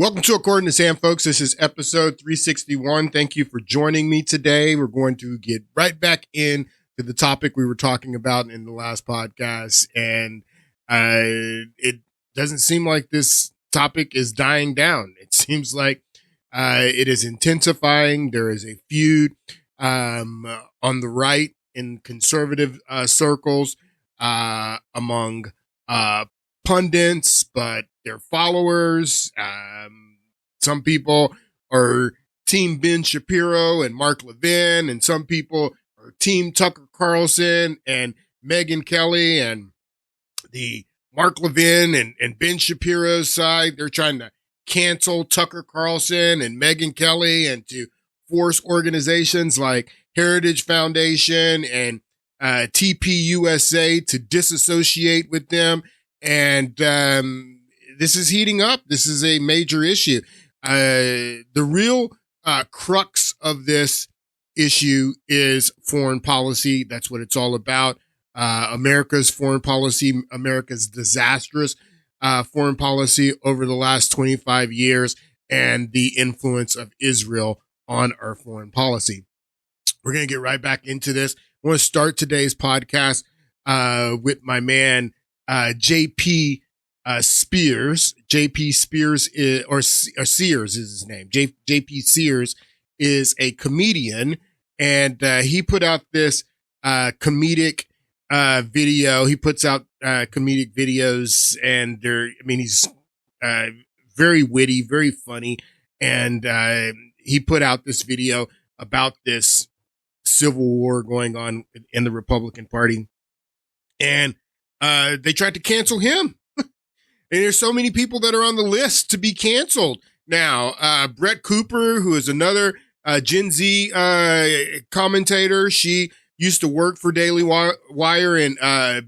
Welcome to According to Sam, folks. This is episode 361. Thank you for joining me today. We're going to get right back in to the topic we were talking about in the last podcast. And it doesn't seem like this topic is dying down. It seems like it is intensifying. There is a feud on the right in conservative circles among pundits, but their followers. Some people are team Ben Shapiro and Mark Levin, and some people are team Tucker Carlson and Megyn Kelly, and the Mark Levin and Ben Shapiro side. They're trying to cancel Tucker Carlson and Megyn Kelly and to force organizations like Heritage Foundation and TPUSA to disassociate with them. And this is heating up. This is a major issue. The real crux of this issue is foreign policy. That's what it's all about. America's foreign policy, America's disastrous foreign policy over the last 25 years, and the influence of Israel on our foreign policy. We're going to get right back into this. I want to start today's podcast with my man, JP Spears. JP Spears or Sears is his name. JP Sears is a comedian, and he put out this comedic video. He puts out comedic videos, and he's very witty, very funny, and he put out this video about this civil war going on in the Republican Party, and they tried to cancel him. And there's so many people that are on the list to be canceled now. Brett Cooper, who is another Gen Z commentator. She used to work for Daily Wire, and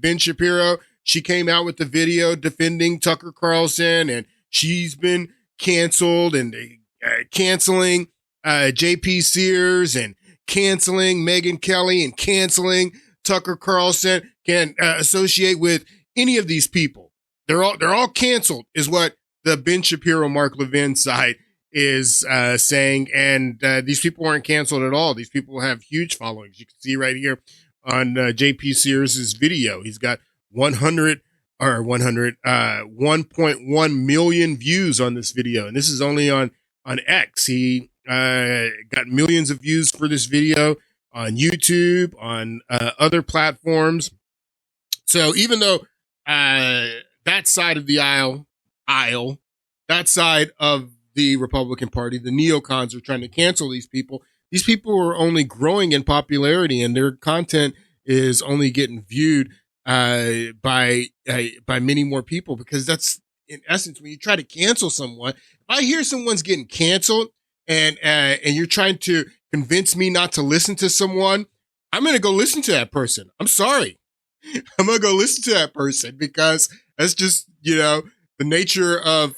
Ben Shapiro. She came out with the video defending Tucker Carlson, and she's been canceled, and canceling JP Sears, and canceling Megyn Kelly, and canceling Tucker Carlson. Can't associate with any of these people. They're all canceled, is what the Ben Shapiro, Mark Levin side is saying. And these people aren't canceled at all. These people have huge followings. You can see right here on JP Sears' video. He's got 1.1 million views on this video. And this is only on X. He got millions of views for this video on YouTube, on other platforms. So even though that side of the aisle, that side of the Republican Party, the neocons, are trying to cancel these people. These people are only growing in popularity, and their content is only getting viewed by many more people, because that's, in essence, when you try to cancel someone. If I hear someone's getting canceled and you're trying to convince me not to listen to someone, I'm going to go listen to that person. I'm sorry. I'm going to go listen to that person, because that's just, the nature of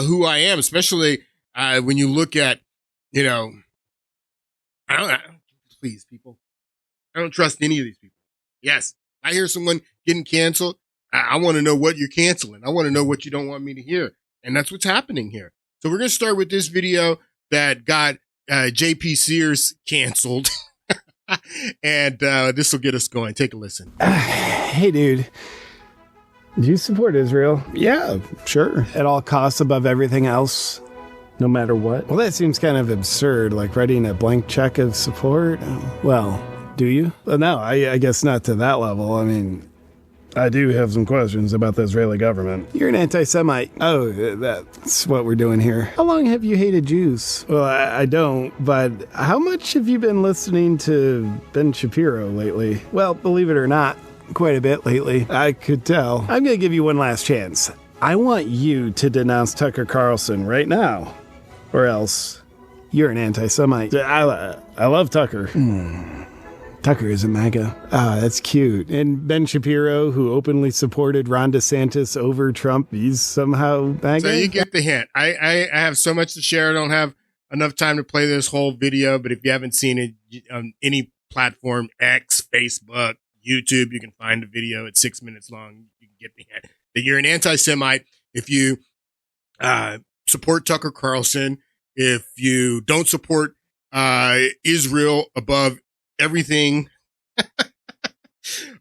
who I am, especially when you look at, please, people, I don't trust any of these people. Yes, I hear someone getting canceled. I want to know what you're canceling. I want to know what you don't want me to hear. And that's what's happening here. So we're going to start with this video that got JP Sears canceled. And this will get us going. Take a listen. Hey, dude. Do you support Israel? Yeah, sure. At all costs, above everything else? No matter what? Well, that seems kind of absurd, like writing a blank check of support. Well, do you? Well, no, I guess not to that level. I mean, I do have some questions about the Israeli government. You're an anti-Semite. Oh, that's what we're doing here. How long have you hated Jews? Well, I don't, but how much have you been listening to Ben Shapiro lately? Well, believe it or not, quite a bit lately. I could tell. I'm going to give you one last chance. I want you to denounce Tucker Carlson right now, or else you're an anti-Semite. I love Tucker. Tucker is a MAGA. Ah, that's cute. And Ben Shapiro, who openly supported Ron DeSantis over Trump, he's somehow MAGA? So you get the hint. I have so much to share. I don't have enough time to play this whole video, but if you haven't seen it on any platform, X, Facebook, YouTube, you can find the video. It's 6 minutes long. You can get the hint that you're an anti-Semite if you support Tucker Carlson, if you don't support Israel above everything,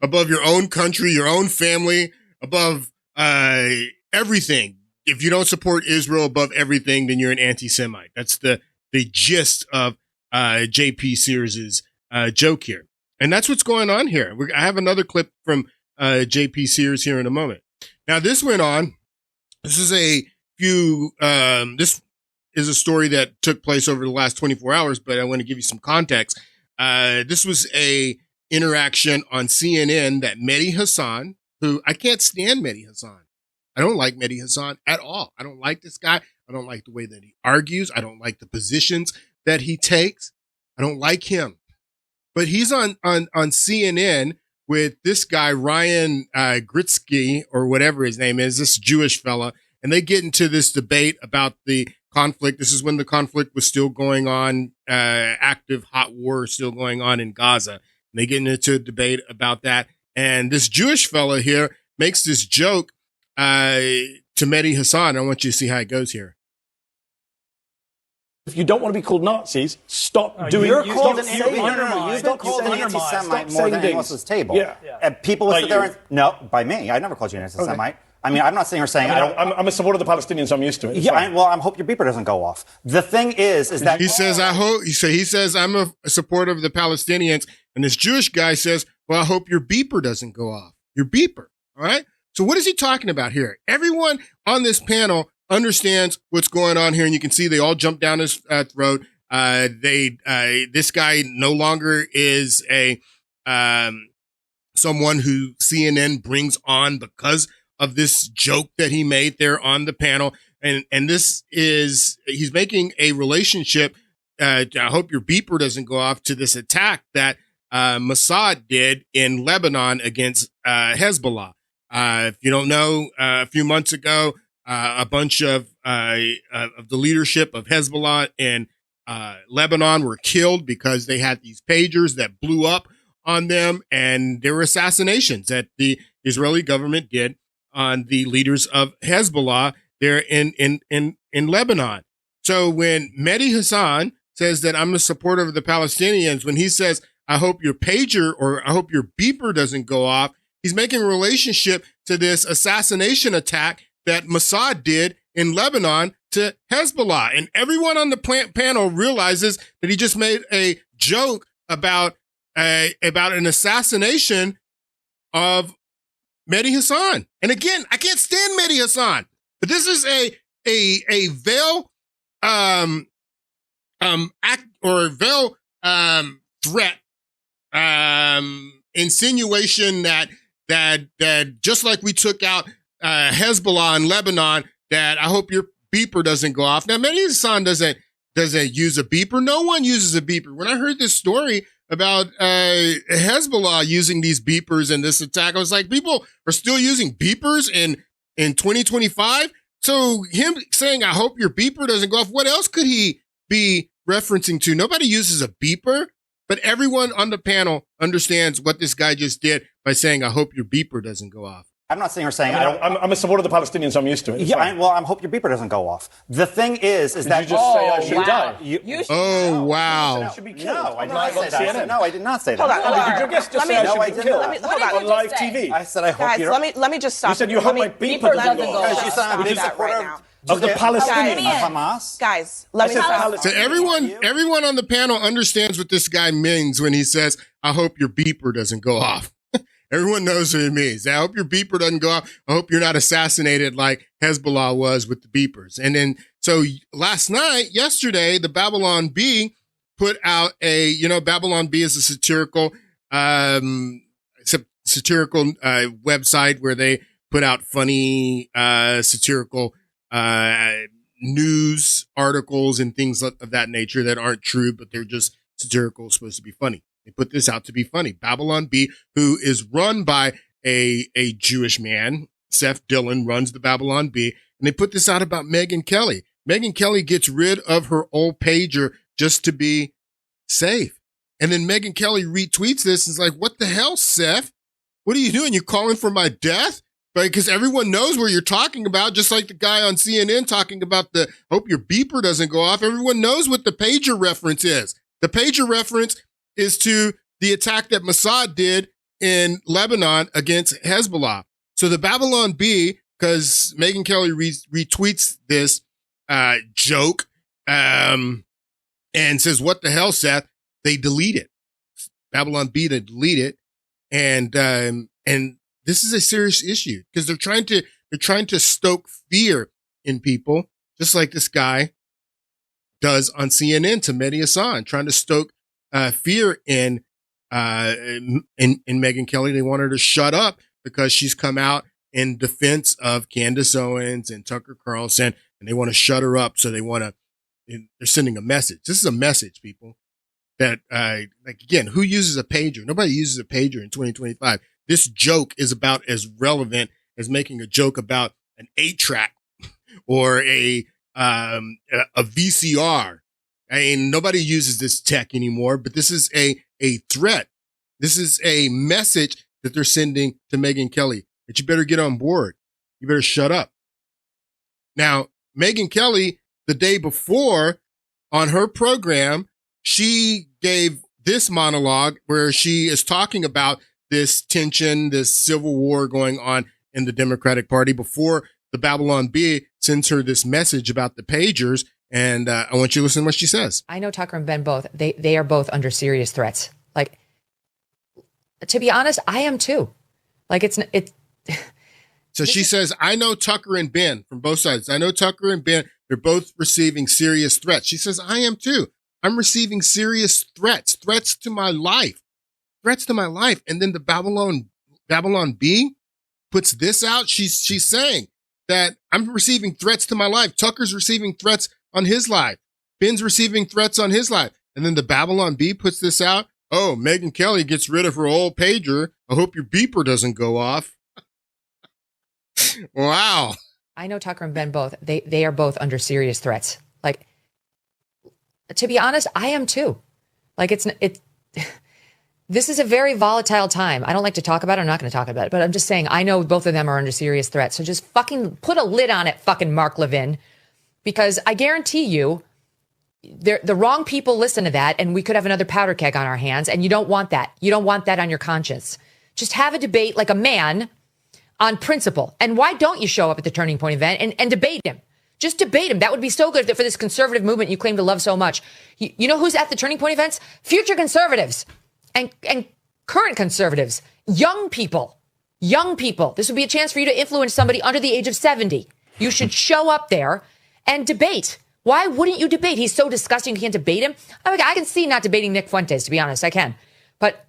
above your own country, your own family, above everything. If you don't support Israel above everything, then you're an anti-Semite. That's the gist of JP Sears's joke here. And that's what's going on here. I have another clip from JP Sears here in a moment. Now, this went on. This is this is a story that took place over the last 24 hours, but I want to give you some context. This was a interaction on CNN that Mehdi Hasan, who I can't stand Mehdi Hasan. I don't like Mehdi Hasan at all. I don't like this guy. I don't like the way that he argues. I don't like the positions that he takes. I don't like him. But he's on CNN with this guy, Ryan Gritsky, or whatever his name is, this Jewish fella, and they get into this debate about the conflict. This is when the conflict was still going on, active hot war still going on in Gaza. And they get into a debate about that. And this Jewish fella here makes this joke to Mehdi Hasan. I want you to see how it goes here. If you don't want to be called Nazis, stop doing. You're called an anti-Semite more than anyone else at this table. Yeah. And people will sit there and no, by me, I never called you an anti-Semite. Okay. I mean, I'm not sitting here saying I'm a supporter of the Palestinians. So I'm used to it. Yeah. I hope your beeper doesn't go off. The thing is that he says, he says I'm a supporter of the Palestinians, and this Jewish guy says, well, I hope your beeper doesn't go off. Your beeper. All right. So what is he talking about here? Everyone on this panel understands what's going on here, and you can see they all jump down his throat. This guy no longer is a someone who CNN brings on because of this joke that he made there on the panel, and this is he's making a relationship. I hope your beeper doesn't go off to this attack that Mossad did in Lebanon against Hezbollah. If you don't know, a few months ago, a bunch of the leadership of Hezbollah in Lebanon were killed because they had these pagers that blew up on them, and there were assassinations that the Israeli government did on the leaders of Hezbollah there in Lebanon. So when Mehdi Hasan says that I'm a supporter of the Palestinians, when he says, I hope your pager or I hope your beeper doesn't go off, he's making a relationship to this assassination attack that Mossad did in Lebanon to Hezbollah. And everyone on the panel realizes that he just made a joke about an assassination of Mehdi Hasan. And again, I can't stand Mehdi Hasan, but this is a veil act or veil threat insinuation that just like we took out Hezbollah in Lebanon, that I hope your beeper doesn't go off. Now, Mehdi Hasan doesn't use a beeper. No one uses a beeper. When I heard this story about Hezbollah using these beepers in this attack, I was like, people are still using beepers in 2025? So him saying, I hope your beeper doesn't go off, what else could he be referencing to? Nobody uses a beeper, but everyone on the panel understands what this guy just did by saying, I hope your beeper doesn't go off. I'm not sitting here saying I'm a supporter of the Palestinians. So I'm used to it. Yeah, I hope your beeper doesn't go off. The thing is that you just say I should die. Oh wow! I should be killed. No, I did not say that. No, I did not say that. Hold on. Did your guest just say I should be killed on live TV? I said I hope Guys, you. let me just stop. You said you hope my beeper doesn't go off. Because you said I'm a big supporter of the Palestinians. Hamas. Guys, let me stop. So everyone on the panel understands what this guy means when he says, I hope your beeper doesn't go off. Everyone knows what it means. I hope your beeper doesn't go off. I hope you're not assassinated like Hezbollah was with the beepers. And then, so yesterday, the Babylon Bee put out Babylon Bee is a satirical website where they put out funny, satirical, news articles and things of that nature that aren't true, but they're just satirical, supposed to be funny. They put this out to be funny. Babylon Bee, who is run by a Jewish man, Seth Dillon, runs the Babylon Bee, and they put this out about Megyn Kelly. Megyn Kelly gets rid of her old pager just to be safe. And then Megyn Kelly retweets this and is like, what the hell, Seth? What are you doing? You calling for my death? Right, because everyone knows where you're talking about, just like the guy on CNN talking about the hope your beeper doesn't go off. Everyone knows what the pager reference is. The pager reference is to the attack that Mossad did in Lebanon against Hezbollah. So the Babylon Bee, because Megyn Kelly retweets this joke and says, "What the hell, Seth?" They delete it. Babylon Bee, they delete it, and this is a serious issue because they're trying to stoke fear in people, just like this guy does on CNN to Mehdi Hassan, trying to stoke fear in Megyn Kelly. They want her to shut up because she's come out in defense of Candace Owens and Tucker Carlson, and they want to shut her up. So they're sending a message. This is a message, people, that like, again, who uses a pager? Nobody uses a pager in 2025. This joke is about as relevant as making a joke about an 8-track or a VCR. I mean, nobody uses this tech anymore, but this is a threat. This is a message that they're sending to Megyn Kelly that you better get on board. You better shut up. Now, Megyn Kelly, the day before on her program, she gave this monologue where she is talking about this tension, this civil war going on in the Democratic Party before the Babylon Bee sends her this message about the pagers. And I want you to listen to what she says. I know Tucker and Ben both. They are both under serious threats. Like, to be honest, I am too. Like, it's. So she says, I know Tucker and Ben from both sides. I know Tucker and Ben, they're both receiving serious threats. She says, I am too. I'm receiving serious threats to my life. And then the Babylon Bee puts this out. She's saying that I'm receiving threats to my life. Tucker's receiving threats on his life. Ben's receiving threats on his life. And then the Babylon Bee puts this out. Oh, Megyn Kelly gets rid of her old pager. I hope your beeper doesn't go off. Wow. I know Tucker and Ben both. They are both under serious threats. Like, to be honest, I am too. Like, this is a very volatile time. I don't like to talk about it. I'm not going to talk about it, but I'm just saying, I know both of them are under serious threat. So just fucking put a lid on it, fucking Mark Levin, because I guarantee you the wrong people listen to that and we could have another powder keg on our hands. And you don't want that. You don't want that on your conscience. Just have a debate like a man on principle. And why don't you show up at the Turning Point event and debate him? Just debate him. That would be so good for this conservative movement you claim to love so much. You know who's at the Turning Point events? Future conservatives and current conservatives. Young people. This would be a chance for you to influence somebody under the age of 70. You should show up there and debate. Why wouldn't you debate? He's so disgusting you can't debate him. I mean, I can see not debating Nick Fuentes, to be honest. I can. But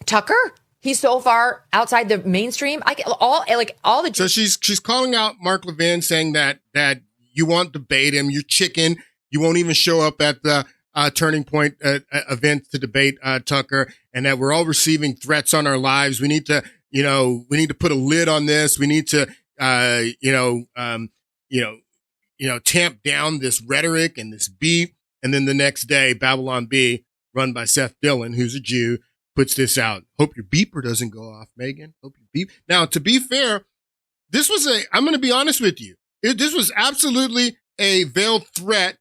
Tucker? He's so far outside the mainstream. All the. So she's calling out Mark Levin, saying that you won't debate him. You're chicken. You won't even show up at the Turning Point event to debate Tucker, and that we're all receiving threats on our lives. We need to put a lid on this. We need to tamp down this rhetoric and this beef. And then the next day, Babylon Bee, run by Seth Dillon, who's a Jew, puts this out. Hope your beeper doesn't go off, Megyn. Hope your beep. Now, to be fair, I'm going to be honest with you. This was absolutely a veiled threat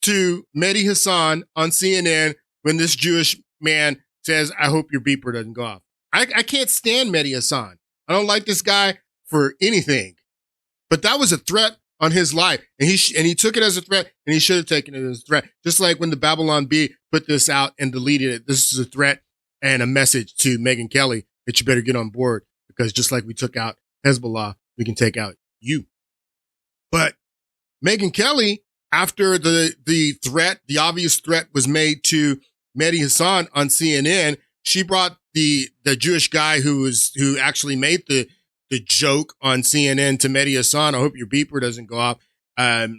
to Mehdi Hassan on CNN when this Jewish man says, I hope your beeper doesn't go off. I can't stand Mehdi Hassan. I don't like this guy for anything. But that was a threat on his life. And he took it as a threat, and he should have taken it as a threat. Just like when the Babylon Bee put this out and deleted it. This is a threat and a message to Megyn Kelly that you better get on board, because just like we took out Hezbollah, we can take out you. But Megyn Kelly, after the obvious threat was made to Mehdi Hassan on CNN, she brought the Jewish guy who actually made the joke on CNN to Mehdi Hassan, I hope your beeper doesn't go off.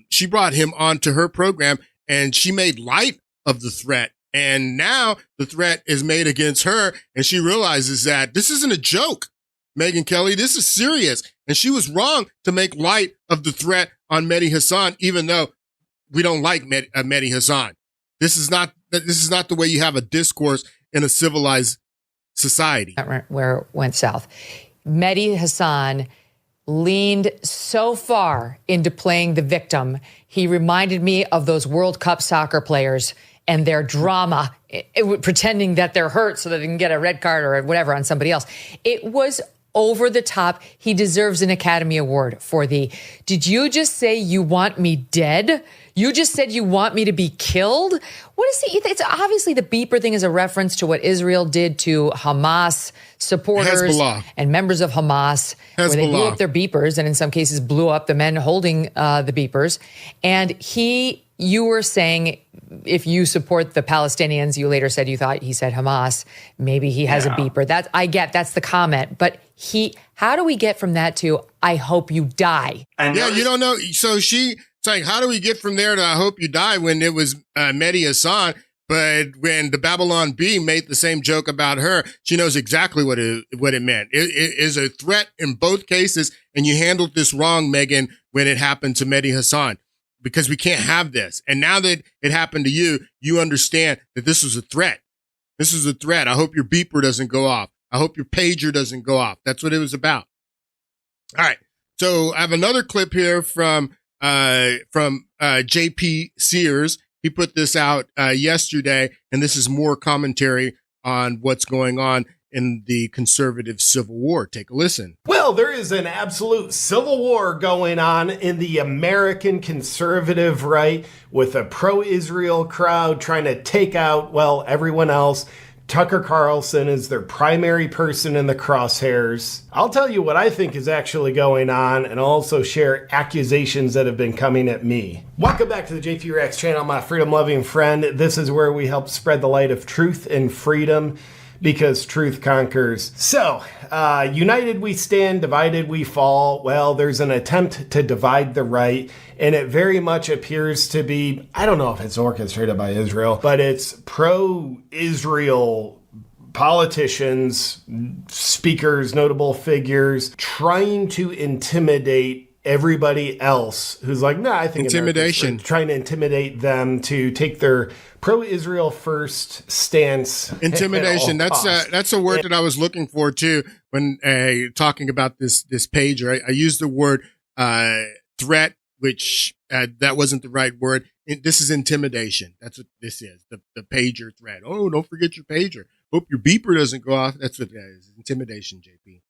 She brought him onto her program, and she made light of the threat. And now the threat is made against her, and she realizes that this isn't a joke, Megyn Kelly. This is serious. And she was wrong to make light of the threat on Mehdi Hassan, even though we don't like Mehdi Hassan. This is not the way you have a discourse in a civilized society. Where it went south. Mehdi Hassan leaned so far into playing the victim, he reminded me of those World Cup soccer players and their drama, pretending that they're hurt so that they can get a red card or whatever on somebody else. It was over the top. He deserves an Academy Award for did you just say you want me dead? You just said you want me to be killed? What is it's obviously the beeper thing is a reference to what Israel did to Hamas supporters Hezbollah. and members of Hamas, where they blew up their beepers and in some cases blew up the men holding the beepers. And you were saying if you support the Palestinians, you later said you thought he said Hamas, maybe he has a beeper. That's the comment. But how do we get from that to I hope you die? You don't know. So she's like, how do we get from there to I hope you die when it was Mehdi Hassan? But when the Babylon Bee made the same joke about her, she knows exactly what it meant. It is a threat in both cases, and you handled this wrong, Megyn, when it happened to Mehdi Hassan, because we can't have this. And now that it happened to you, you understand that this was a threat. This is a threat. I hope your beeper doesn't go off. I hope your pager doesn't go off. That's what it was about. All right. So I have another clip here from JP Sears. He put this out yesterday, and this is more commentary on what's going on in the conservative civil war. Take a listen. Well, there is an absolute civil war going on in the American conservative right with a pro-Israel crowd trying to take out, well, everyone else. Tucker Carlson is their primary person in the crosshairs. I'll tell you what I think is actually going on, and I'll also share accusations that have been coming at me. Welcome back to the JP Rex channel, my freedom-loving friend. This is where we help spread the light of truth and freedom, because truth conquers. So, united we stand, divided we fall. Well, there's an attempt to divide the right, and it very much appears to be, I don't know if it's orchestrated by Israel, but it's pro-Israel politicians, speakers, notable figures, trying to intimidate everybody else who's like, I think intimidation, trying to intimidate them to take their pro-Israel first stance. Intimidation. That's a word that I was looking for too when talking about this pager. I used the word threat, which that wasn't the right word. This is intimidation. That's what this is. The pager threat. Oh, don't forget your pager. Hope your beeper doesn't go off. That's what that is. Intimidation, JP.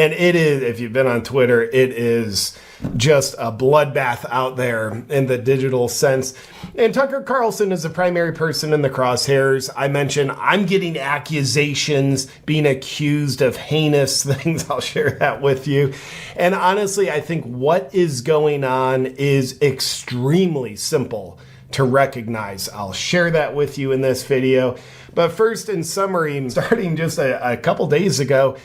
And it is, if you've been on Twitter, it is just a bloodbath out there in the digital sense. And Tucker Carlson is the primary person in the crosshairs. I mentioned I'm getting accusations, being accused of heinous things. I'll share that with you. And honestly, I think what is going on is extremely simple to recognize. I'll share that with you in this video. But first, in summary, starting just a couple days ago,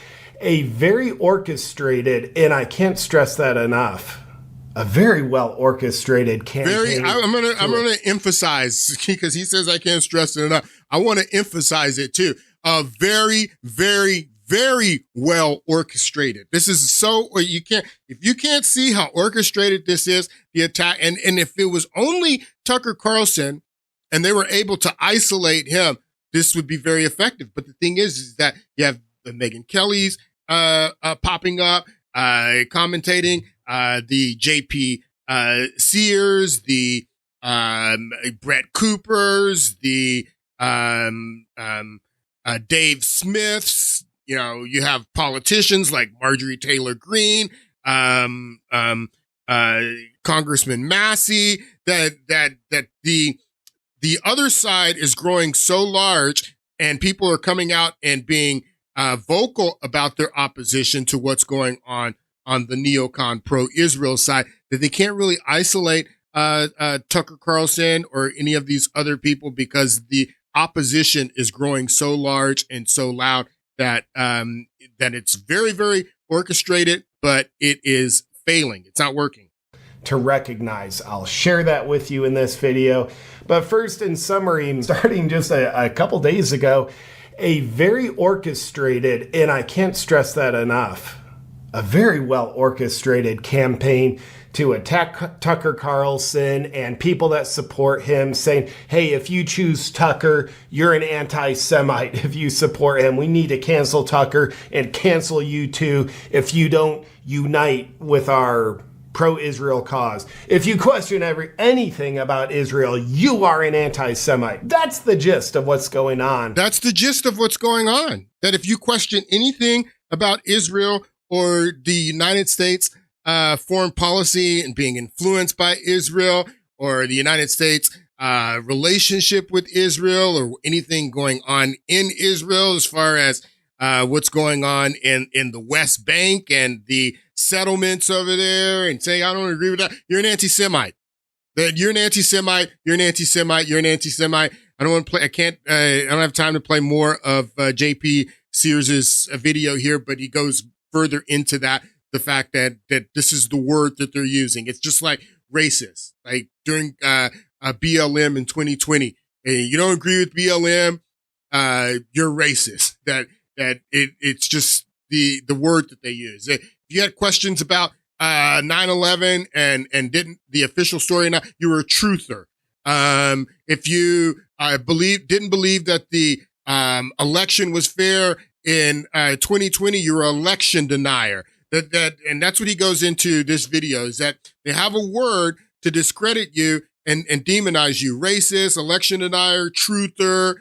a very orchestrated, and I can't stress that enough, a very well orchestrated campaign. I'm gonna emphasize, because he says I can't stress it enough. I want to emphasize it too. A very, very, very well orchestrated. This is if you can't see how orchestrated this is, the attack, and if it was only Tucker Carlson and they were able to isolate him, this would be very effective. But the thing is that you have the Megyn Kellys popping up, commentating, the JP Sears, the Brett Coopers, the Dave Smiths. You know, you have politicians like Marjorie Taylor Greene, Congressman Massey. That the other side is growing so large, and people are coming out and being vocal about their opposition to what's going on the neocon pro-Israel side, that they can't really isolate Tucker Carlson or any of these other people, because the opposition is growing so large and so loud that that it's very, very orchestrated, but it is failing. It's not working. To recognize. I'll share that with you in this video. But first, in summary, starting just a couple days ago, a very orchestrated, and I can't stress that enough, a very well orchestrated campaign to attack Tucker Carlson and people that support him, saying, hey, if you choose Tucker, you're an anti-Semite. If you support him, we need to cancel Tucker and cancel you too if you don't unite with our pro-Israel cause. If you question anything about Israel, you are an anti-Semite. That's the gist of what's going on. That's the gist of what's going on. That if you question anything about Israel or the United States foreign policy and being influenced by Israel, or the United States relationship with Israel, or anything going on in Israel as far as what's going on in the West Bank and the settlements over there, and say, I don't agree with that, you're an anti-Semite. That you're an anti-Semite, you're an anti-Semite, you're an anti-Semite. I don't want to play, I don't have time to play more of JP Sears's video here, but he goes further into that, the fact that this is the word that they're using. It's just like racist. Like during BLM in 2020, you don't agree with BLM, you're racist. It's just the word that they use. If you had questions about 9/11 and didn't the official story, now you were a truther. If you didn't believe that the election was fair in 2020, you're an election denier. And that's what he goes into this video, is that they have a word to discredit you and demonize you. Racist, election denier, truther,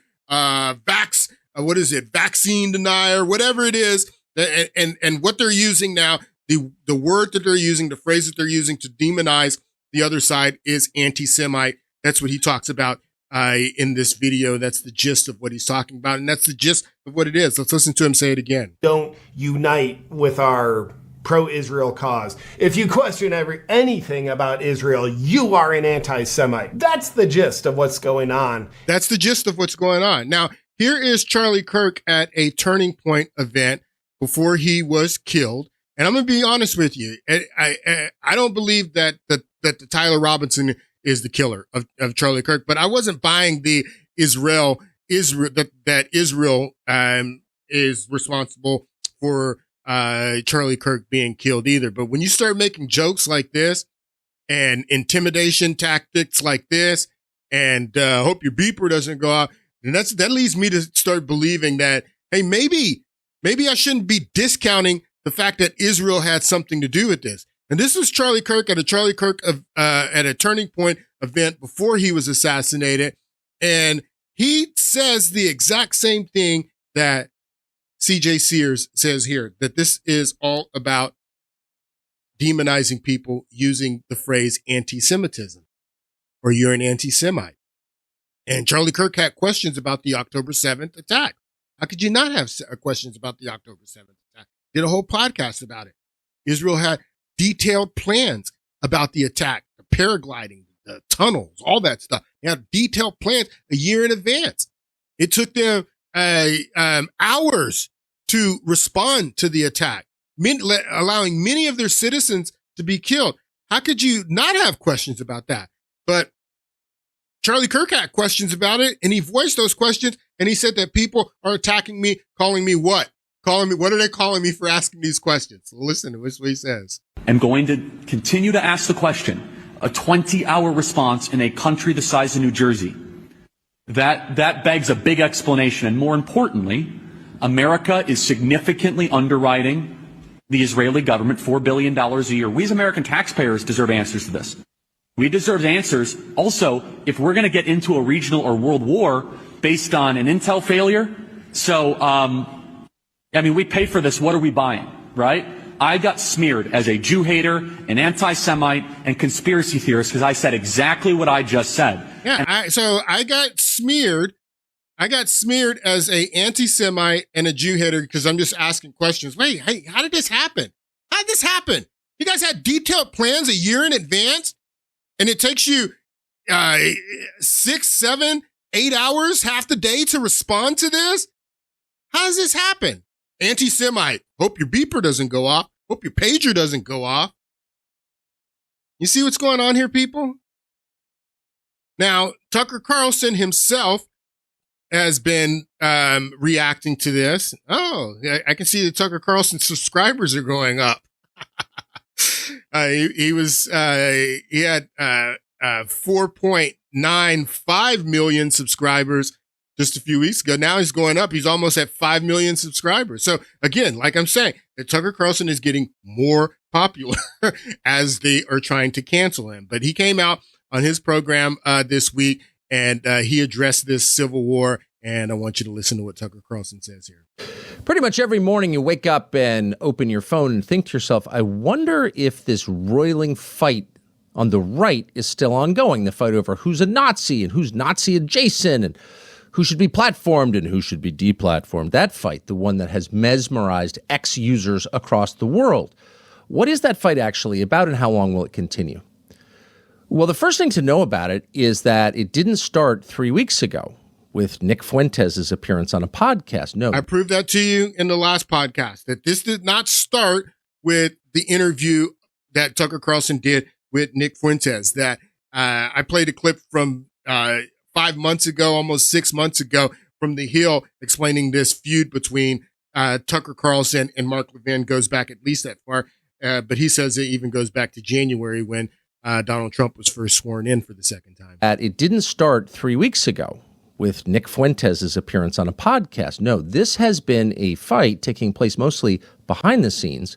vaccine denier, whatever it is. And what they're using now, the word that they're using, the phrase that they're using to demonize the other side is anti-Semite. That's what he talks about in this video. That's the gist of what he's talking about. And that's the gist of what it is. Let's listen to him say it again. Don't unite with our pro-Israel cause. If you question anything about Israel, you are an anti-Semite. That's the gist of what's going on. That's the gist of what's going on. Now, here is Charlie Kirk at a Turning Point event before he was killed. And I'm going to be honest with you. I don't believe that the Tyler Robinson is the killer of Charlie Kirk, but I wasn't buying the Israel that Israel is responsible for Charlie Kirk being killed either. But when you start making jokes like this and intimidation tactics like this, and hope your beeper doesn't go off, and that leads me to start believing that, hey, maybe I shouldn't be discounting the fact that Israel had something to do with this. And this was Charlie Kirk at a at a Turning Point event before he was assassinated, and he says the exact same thing that CJ Sears says here, that this is all about demonizing people using the phrase anti-Semitism, or you're an anti-Semite. And Charlie Kirk had questions about the October 7th attack. How could you not have questions about the October 7th attack? Did a whole podcast about it. Israel had detailed plans about the attack, the paragliding, the tunnels, all that stuff. They had detailed plans a year in advance. It took them hours to respond to the attack, allowing many of their citizens to be killed. How could you not have questions about that? But Charlie Kirk had questions about it, and he voiced those questions, and he said that people are attacking me, calling me what? What are they calling me for asking these questions? Listen to what he says. I'm going to continue to ask the question. A 20-hour response in a country the size of New Jersey. That begs a big explanation, and more importantly, America is significantly underwriting the Israeli government $4 billion a year. We as American taxpayers deserve answers to this. We deserve answers. Also, if we're going to get into a regional or world war based on an intel failure, we pay for this. What are we buying, right? I got smeared as a Jew hater, an anti-Semite, and conspiracy theorist because I said exactly what I just said. Yeah, I got smeared. I got smeared as a anti-Semite and a Jew hater because I'm just asking questions. Wait, hey, how did this happen? How did this happen? You guys had detailed plans a year in advance, and it takes you 6, 7, 8 hours, half the day to respond to this? How does this happen? Anti-Semite. Hope your beeper doesn't go off. Hope your pager doesn't go off. You see what's going on here, people? Now, Tucker Carlson himself has been reacting to this. Oh, I can see the Tucker Carlson subscribers are going up. He had 4.95 million subscribers just a few weeks ago. Now he's going up. He's almost at 5 million subscribers. So again, like I'm saying, that Tucker Carlson is getting more popular as they are trying to cancel him. But he came out on his program this week and he addressed this civil war. And I want you to listen to what Tucker Carlson says here. Pretty much every morning you wake up and open your phone and think to yourself, I wonder if this roiling fight on the right is still ongoing. The fight over who's a Nazi and who's Nazi adjacent and who should be platformed and who should be deplatformed. That fight, the one that has mesmerized ex-users across the world. What is that fight actually about and how long will it continue? Well, the first thing to know about it is that it didn't start 3 weeks ago with Nick Fuentes' appearance on a podcast. No. I proved that to you in the last podcast, that this did not start with the interview that Tucker Carlson did with Nick Fuentes, that I played a clip from 5 months ago, almost 6 months ago, from The Hill explaining this feud between Tucker Carlson and Mark Levin goes back at least that far. But he says it even goes back to January when Donald Trump was first sworn in for the second time. It didn't start 3 weeks ago with Nick Fuentes' appearance on a podcast. No, this has been a fight taking place mostly behind the scenes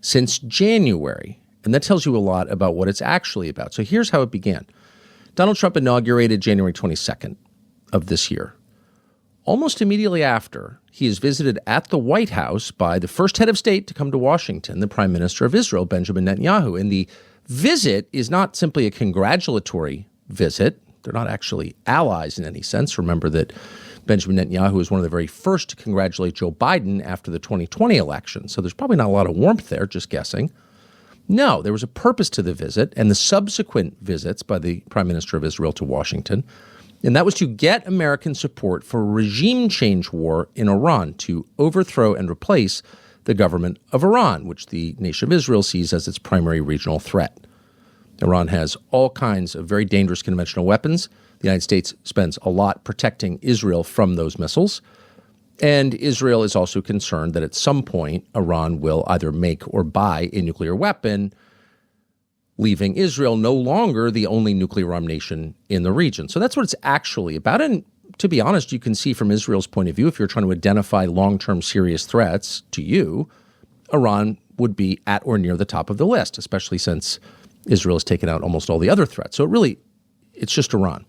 since January. And that tells you a lot about what it's actually about. So here's how it began. Donald Trump inaugurated January 22nd of this year. Almost immediately after, he is visited at the White House by the first head of state to come to Washington, the Prime Minister of Israel, Benjamin Netanyahu. And the visit is not simply a congratulatory visit. They're not actually allies in any sense. Remember that Benjamin Netanyahu was one of the very first to congratulate Joe Biden after the 2020 election. So there's probably not a lot of warmth there, just guessing. No, there was a purpose to the visit and the subsequent visits by the Prime Minister of Israel to Washington. And that was to get American support for a regime change war in Iran to overthrow and replace the government of Iran, which the nation of Israel sees as its primary regional threat. Iran has all kinds of very dangerous conventional weapons. The United States spends a lot protecting Israel from those missiles. And Israel is also concerned that at some point, Iran will either make or buy a nuclear weapon, leaving Israel no longer the only nuclear-armed nation in the region. So that's what it's actually about. And to be honest, you can see from Israel's point of view, if you're trying to identify long-term serious threats to you, Iran would be at or near the top of the list, especially since Israel has taken out almost all the other threats. So it's just Iran.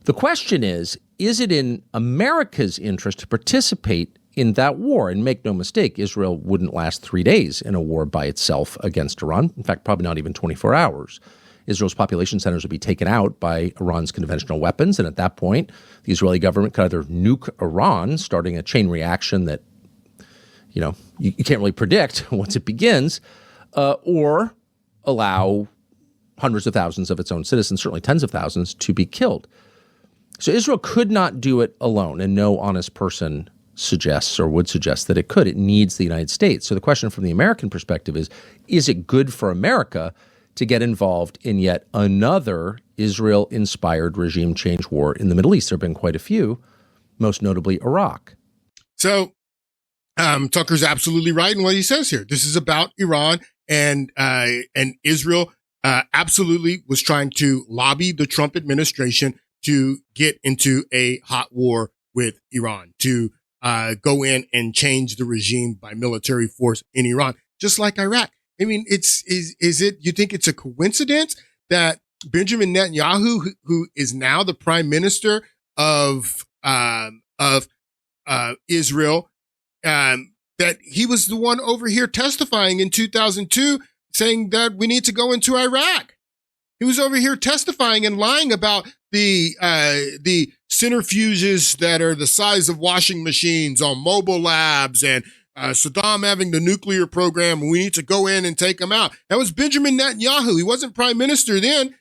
The question is it in America's interest to participate in that war? And make no mistake, Israel wouldn't last 3 days in a war by itself against Iran. In fact, probably not even 24 hours. Israel's population centers would be taken out by Iran's conventional weapons. And at that point, the Israeli government could either nuke Iran, starting a chain reaction that, you can't really predict once it begins, or allow hundreds of thousands of its own citizens, certainly tens of thousands, to be killed. So Israel could not do it alone, and no honest person suggests or would suggest that it could. It needs the United States. So the question from the American perspective is it good for America to get involved in yet another Israel-inspired regime change war in the Middle East? There have been quite a few, most notably Iraq. So Tucker's absolutely right in what he says here. This is about Iran, and Israel absolutely was trying to lobby the Trump administration to get into a hot war with Iran, to go in and change the regime by military force in Iran, just like Iraq. I mean, you think it's a coincidence that Benjamin Netanyahu, who is now the prime minister of Israel, that he was the one over here testifying in 2002 saying that we need to go into Iraq. He was over here testifying and lying about the centrifuges that are the size of washing machines on mobile labs and Saddam having the nuclear program. And we need to go in and take them out. That was Benjamin Netanyahu. He wasn't prime minister then,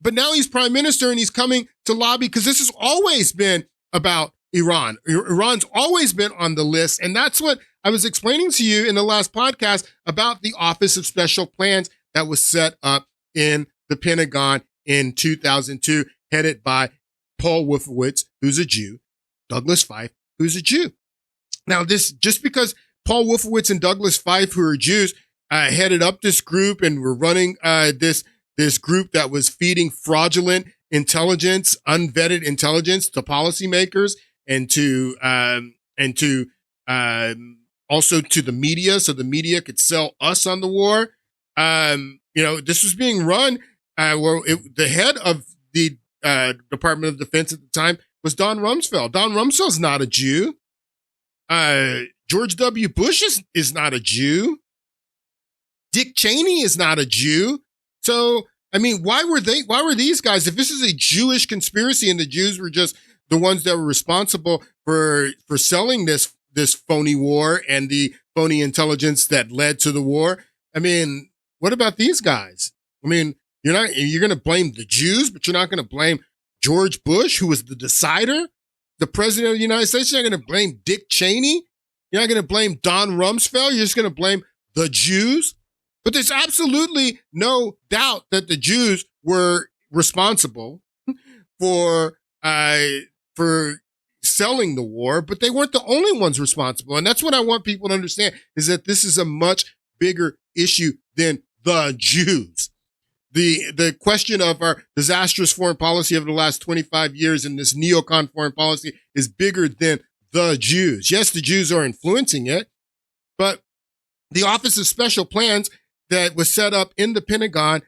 but now he's prime minister and he's coming to lobby because this has always been about Iran. Iran's always been on the list. And that's what I was explaining to you in the last podcast about the Office of Special Plans that was set up in the Pentagon in 2002, headed by Paul Wolfowitz, who's a Jew. Douglas Feith, who's a Jew. Now, this just because Paul Wolfowitz and Douglas Feith, who are Jews, headed up this group and were running this group that was feeding fraudulent intelligence, unvetted intelligence to policymakers and to also to the media, so the media could sell us on the war. This was being run. The head of the Department of Defense at the time was Don Rumsfeld. Don Rumsfeld's not a Jew. George W. Bush is not a Jew. Dick Cheney is not a Jew. So, I mean, why were these guys, if this is a Jewish conspiracy and the Jews were just the ones that were responsible for selling this phony war and the phony intelligence that led to the war, I mean, what about these guys? I mean, you're going to blame the Jews, but you're not going to blame George Bush, who was the decider, the president of the United States. You're not going to blame Dick Cheney. You're not going to blame Don Rumsfeld. You're just going to blame the Jews. But there's absolutely no doubt that the Jews were responsible for selling the war, but they weren't the only ones responsible. And that's what I want people to understand, is that this is a much bigger issue than the Jews. The question of our disastrous foreign policy over the last 25 years and this neocon foreign policy is bigger than the Jews. Yes, the Jews are influencing it, but the Office of Special Plans that was set up in the Pentagon,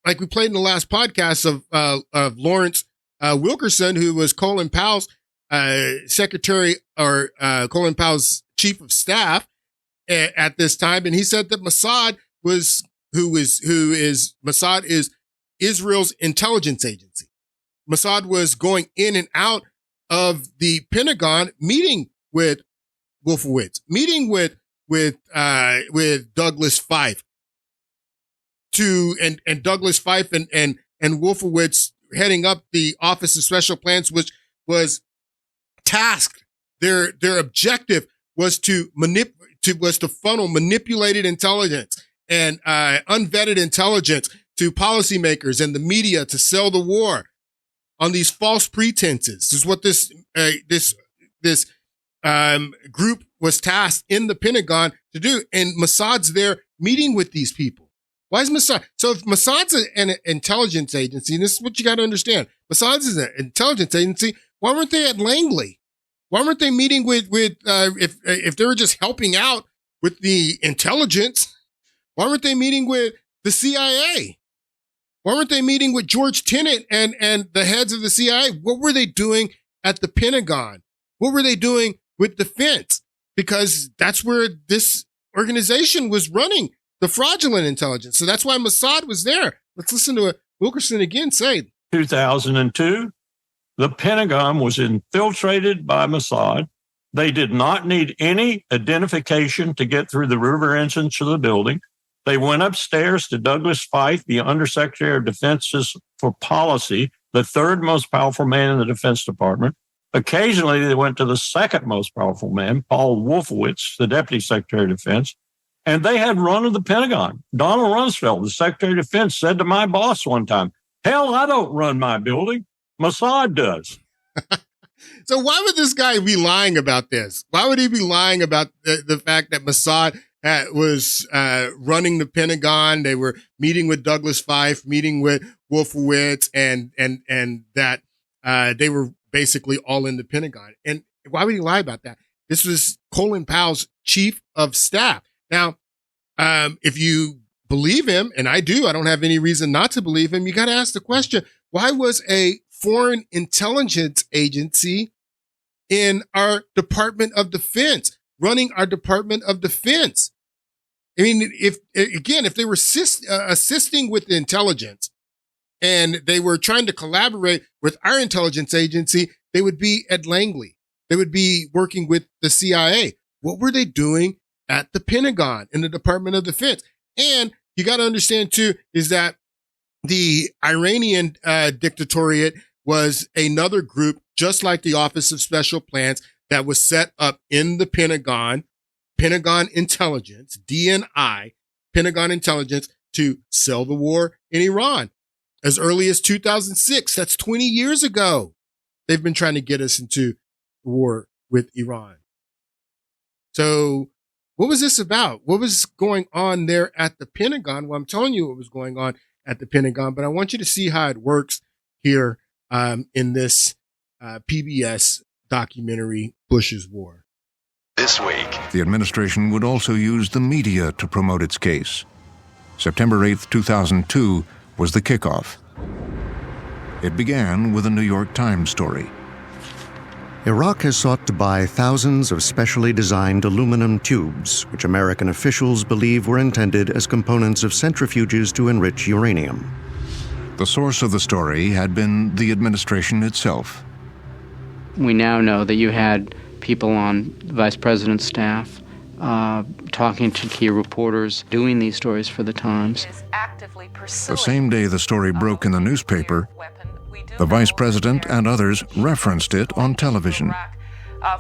like we played in the last podcast of Lawrence Wilkerson, who was Colin Powell's secretary, or Colin Powell's chief of staff at this time, and he said that Mossad is Israel's intelligence agency. Mossad was going in and out of the Pentagon, meeting with Wolfowitz, meeting with Douglas Feith, and Douglas Feith and Wolfowitz heading up the Office of Special Plans, which was tasked. Their objective was to funnel manipulated intelligence and unvetted intelligence to policymakers and the media to sell the war on these false pretenses. This is what this group was tasked in the Pentagon to do. And Mossad's there meeting with these people. Why is Mossad? So if Mossad's an intelligence agency, and this is what you got to understand, Mossad's is an intelligence agency, why weren't they at Langley? Why weren't they meeting with if they were just helping out with the intelligence? Why weren't they meeting with the CIA? Why weren't they meeting with George Tenet and the heads of the CIA? What were they doing at the Pentagon? What were they doing with defense? Because that's where this organization was running the fraudulent intelligence. So that's why Mossad was there. Let's listen to Wilkerson again say. 2002, the Pentagon was infiltrated by Mossad. They did not need any identification to get through the river entrance of the building. They went upstairs to Douglas Feith, the Undersecretary of Defense for Policy, the third most powerful man in the Defense Department. Occasionally, they went to the second most powerful man, Paul Wolfowitz, the Deputy Secretary of Defense, and they had run of the Pentagon. Donald Rumsfeld, the Secretary of Defense, said to my boss one time, "Hell, I don't run my building. Mossad does." So why would this guy be lying about this? Why would he be lying about the fact that Mossad was running the Pentagon? They were meeting with Douglas Feith, meeting with Wolfowitz, and that they were basically all in the Pentagon. And why would he lie about that? This was Colin Powell's chief of staff. Now, if you believe him, and I do, I don't have any reason not to believe him, you got to ask the question, why was a foreign intelligence agency in our Department of Defense, running our Department of Defense? I mean, if they were assisting with the intelligence and they were trying to collaborate with our intelligence agency, they would be at Langley. They would be working with the CIA. What were they doing at the Pentagon in the Department of Defense? And you got to understand too, is that the Iranian dictatorate was another group, just like the Office of Special Plans, that was set up in the Pentagon Intelligence, DNI, Pentagon Intelligence, to sell the war in Iran. As early as 2006, that's 20 years ago. They've been trying to get us into war with Iran. So what was this about? What was going on there at the Pentagon? Well, I'm telling you what was going on at the Pentagon, but I want you to see how it works here in this PBS documentary, Bush's War. This week, the administration would also use the media to promote its case. September 8th, 2002 was the kickoff. It began with a New York Times story. Iraq has sought to buy thousands of specially designed aluminum tubes, which American officials believe were intended as components of centrifuges to enrich uranium. The source of the story had been the administration itself. We now know that you had people on the vice president's staff talking to key reporters, doing these stories for the Times. The same day the story broke in the newspaper, the vice president and others referenced it on television.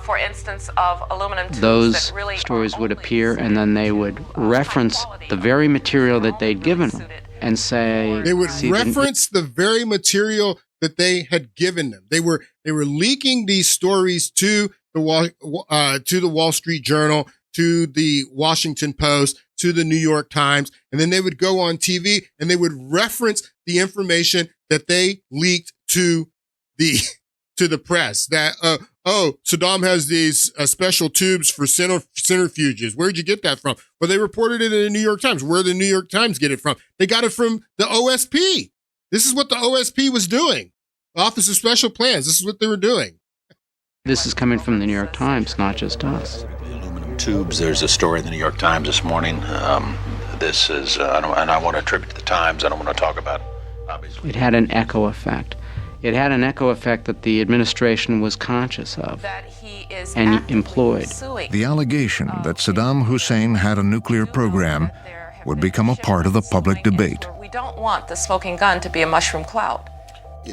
For instance, of aluminum tubes. Those stories would appear, and then they would reference the very material that they'd given them and say... They would reference the very material that they had given them. They were leaking these stories to the Wall Street Journal, to the Washington Post, to the New York Times, and then they would go on TV and they would reference the information that they leaked to the press. That Saddam has these special tubes for centrifuges. Where'd you get that from? Well, they reported it in the New York Times. Where did the New York Times get it from? They got it from the OSP. This is what the OSP was doing. The Office of Special Plans. This is what they were doing. This is coming from the New York Times, not just us. Aluminum tubes. There's a story in the New York Times this morning. This is, and I want to attribute to the Times. I don't want to talk about, obviously. It had an echo effect. It had an echo effect that the administration was conscious of and employed. The allegation that Saddam Hussein had a nuclear program would become a part of the public debate. We don't want the smoking gun to be a mushroom cloud.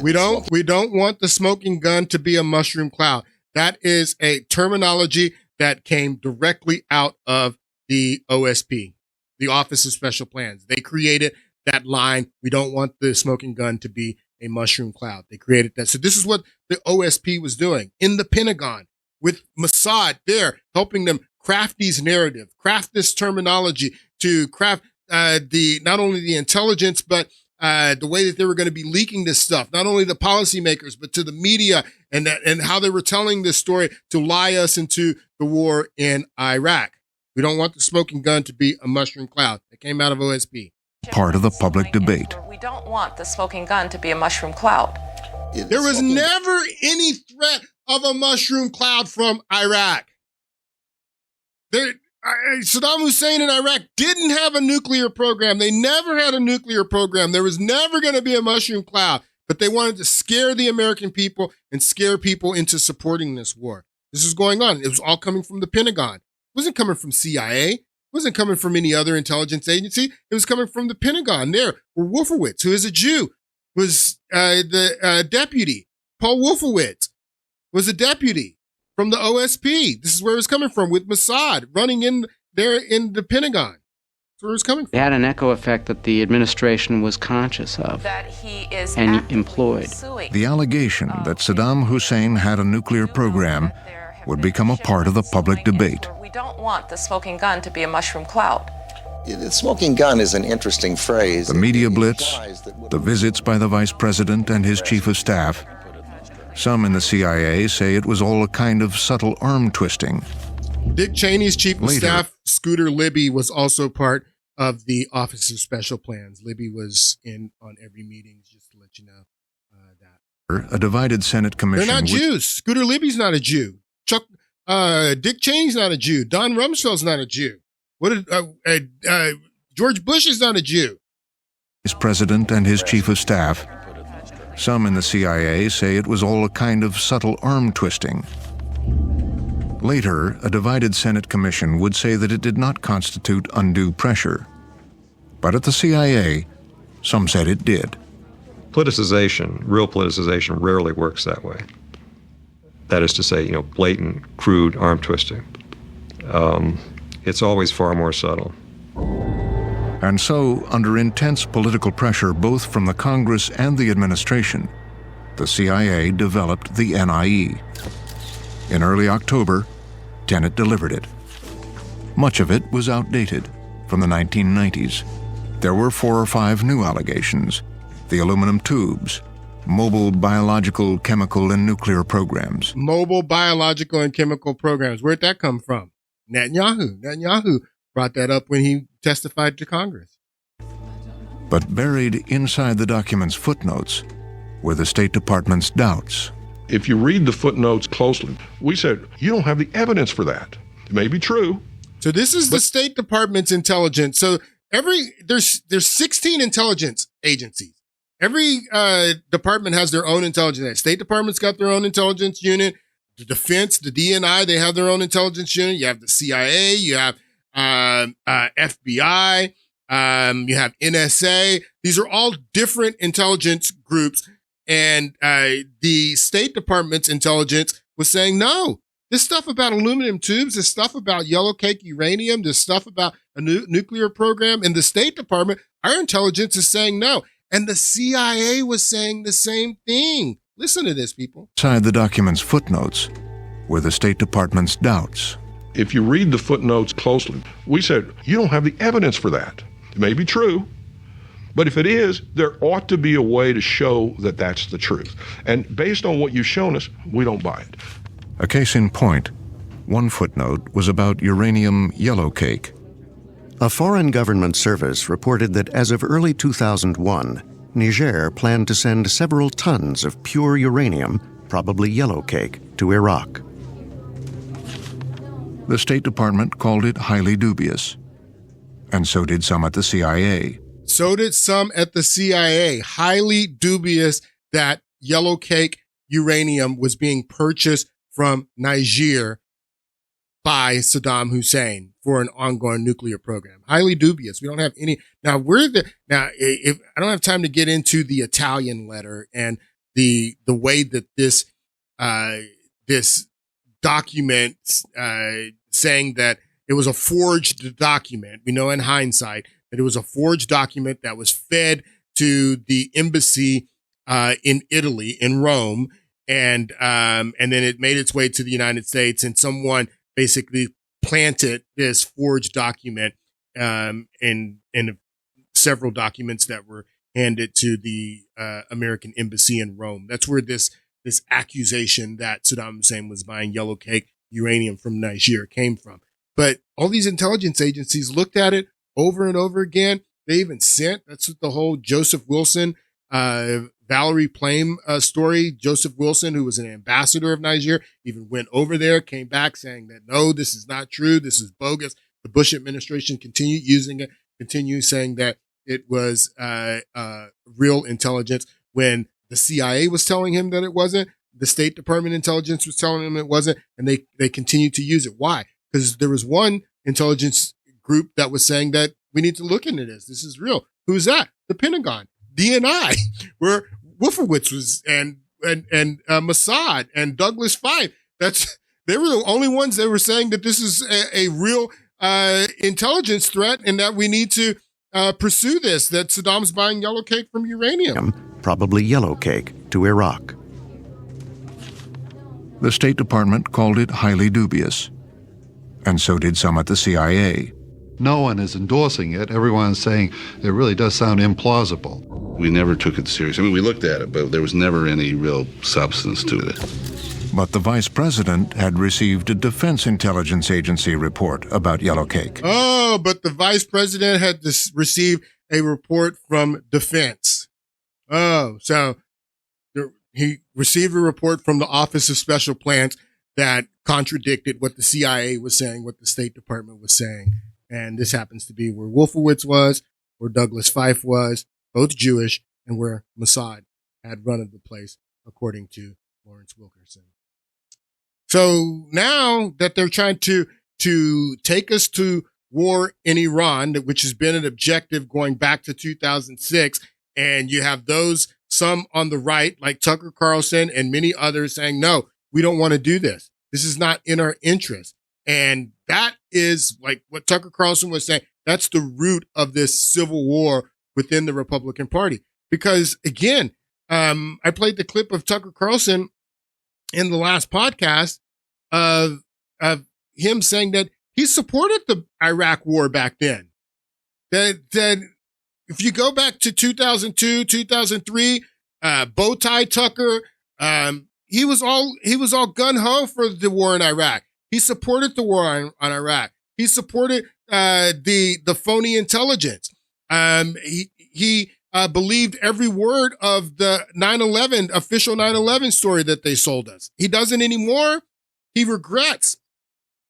We don't want the smoking gun to be a mushroom cloud. That is a terminology that came directly out of the OSP, the Office of Special Plans. They created that line. We don't want the smoking gun to be a mushroom cloud. They created that. So this is what the OSP was doing in the Pentagon with Mossad there, helping them craft these narratives, craft this terminology to craft not only the intelligence, but the way that they were going to be leaking this stuff, not only the policymakers, but to the media, and how they were telling this story to lie us into the war in Iraq. We don't want the smoking gun to be a mushroom cloud. That came out of OSP. Part of the public debate. We don't want the smoking gun to be a mushroom cloud. There was never any threat of a mushroom cloud from Iraq. Saddam Hussein in Iraq didn't have a nuclear program. They never had a nuclear program. There was never going to be a mushroom cloud, but they wanted to scare the American people and scare people into supporting this war. This was going on. It was all coming from the Pentagon. It wasn't coming from CIA. It wasn't coming from any other intelligence agency. It was coming from the Pentagon. There, where Wolfowitz, who is a Jew, was the deputy. Paul Wolfowitz was a deputy from the OSP. This is where it was coming from, with Mossad running in there in the Pentagon. That's where it was coming from. It had an echo effect that the administration was conscious of and employed. The allegation that Saddam Hussein had a nuclear program would become a part of the public debate. We don't want the smoking gun to be a mushroom cloud. The smoking gun is an interesting phrase. The media blitz, the visits by the vice president and his chief of staff. Some in the CIA say it was all a kind of subtle arm twisting. Dick Cheney's chief of staff, Scooter Libby, was also part of the Office of Special Plans. Libby was in on every meeting, just to let you know that. A divided Senate commission. They're not Jews. Scooter Libby's not a Jew. Dick Cheney's not a Jew. Don Rumsfeld's not a Jew. George Bush is not a Jew. His president and his chief of staff. Some in the CIA say it was all a kind of subtle arm twisting. Later, a divided Senate commission would say that it did not constitute undue pressure. But at the CIA, some said it did. Politicization, real politicization, rarely works that way. That is to say, blatant, crude arm twisting. It's always far more subtle. And so, under intense political pressure both from the Congress and the administration, the CIA developed the NIE. In early October, Tenet delivered it. Much of it was outdated, from the 1990s. There were 4 or 5 new allegations: the aluminum tubes, mobile biological, chemical, and nuclear programs. Mobile biological and chemical programs. Where'd that come from? Netanyahu. Netanyahu brought that up when he testified to Congress. But buried inside the document's footnotes were the State Department's doubts. If you read the footnotes closely, we said, you don't have the evidence for that. It may be true. So this is the State Department's intelligence. So there's 16 intelligence agencies. Every department has their own intelligence. State Department's got their own intelligence unit. The Defense, the DNI, they have their own intelligence unit. You have the CIA, you have FBI, you have NSA. These are all different intelligence groups. And the State Department's intelligence was saying, no, this stuff about aluminum tubes, this stuff about yellow cake uranium, this stuff about a nuclear program, in the State Department, our intelligence is saying no. And the CIA was saying the same thing. Listen to this, people. Inside the document's footnotes were the State Department's doubts. If you read the footnotes closely, we said, you don't have the evidence for that. It may be true. But if it is, there ought to be a way to show that that's the truth. And based on what you've shown us, we don't buy it. A case in point, one footnote was about uranium yellow cake. A foreign government service reported that as of early 2001, Niger planned to send several tons of pure uranium, probably yellow cake, to Iraq. The State Department called it highly dubious, and so did some at the CIA. So did some at the CIA. Highly dubious that yellow cake uranium was being purchased from Niger by Saddam Hussein for an ongoing nuclear program. Highly dubious. We don't have any. Now if I don't have time to get into the Italian letter and the way that this document saying that it was a forged document. We know in hindsight that it was a forged document that was fed to the embassy in Italy, in Rome, and then it made its way to the United States, and someone basically planted this forged document in several documents that were handed to the American embassy in Rome. That's where this accusation that Saddam Hussein was buying yellow cake uranium from Niger came from. But all these intelligence agencies looked at it over and over again. They even sent, that's what the whole Joseph Wilson, Valerie Plame story. Joseph Wilson, who was an ambassador of Niger, even went over there, came back saying that, no, this is not true. This is bogus. The Bush administration continued using it, continued saying that it was real intelligence when the CIA was telling him that it wasn't. The State Department intelligence was telling him it wasn't, and they continued to use it. Why? Because there was one intelligence group that was saying that we need to look into this. This is real. Who's that? The Pentagon, DNI, where Wolfowitz was, and Mossad and Douglas Feith. They were the only ones that were saying that this is a real intelligence threat, and that we need to pursue this. That Saddam's buying yellow cake from uranium, probably yellow cake, to Iraq. The State Department called it highly dubious, and so did some at the CIA. No one is endorsing it. Everyone's saying it really does sound implausible. We never took it seriously. I mean, we looked at it, but there was never any real substance to it. But the vice president had received a Defense Intelligence Agency report about yellow cake. Oh, but the vice president had received a report from Defense. Oh, so he received a report from the Office of Special Plans that contradicted what the CIA was saying, what the State Department was saying. And this happens to be where Wolfowitz was, where Douglas Feith was, both Jewish, and where Mossad had run of the place, according to Lawrence Wilkerson. So now that they're trying to take us to war in Iran, which has been an objective going back to 2006, and you have those, some on the right, like Tucker Carlson and many others saying, no, we don't want to do this. This is not in our interest. And that is like what Tucker Carlson was saying. That's the root of this civil war within the Republican Party. Because again, I played the clip of Tucker Carlson in the last podcast, of him saying that he supported the Iraq war back then. That if you go back to 2002, 2003, Bowtie Tucker, he was all gun ho for the war in Iraq. He supported the war on Iraq. He supported the phony intelligence. He believed every word of the 9/11 official 9/11 story that they sold us. He doesn't anymore. He regrets.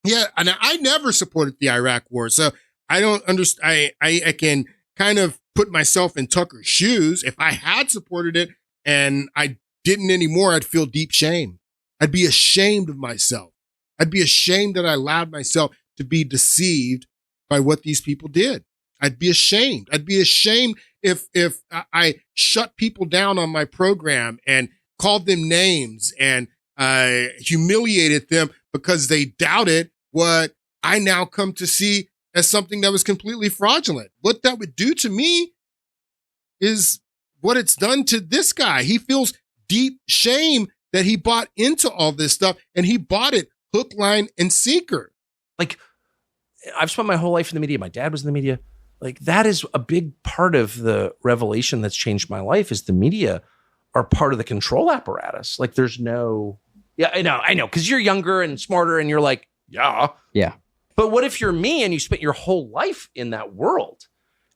Yeah, and I never supported the Iraq war, so I don't understand. I can kind of put myself in Tucker's shoes. If I had supported it and I didn't anymore, I'd feel deep shame. I'd be ashamed of myself. I'd be ashamed that I allowed myself to be deceived by what these people did. I'd be ashamed. I'd be ashamed if I shut people down on my program and called them names and humiliated them because they doubted what I now come to see as something that was completely fraudulent. What that would do to me is what it's done to this guy. He feels deep shame that he bought into all this stuff, and he bought it hook, line, and sinker. Like, I've spent my whole life in the media. My dad was in the media. Like, that is a big part of the revelation that's changed my life, is the media are part of the control apparatus. Like, there's no, yeah, I know, because you're younger and smarter and you're like, yeah. But what if you're me and you spent your whole life in that world,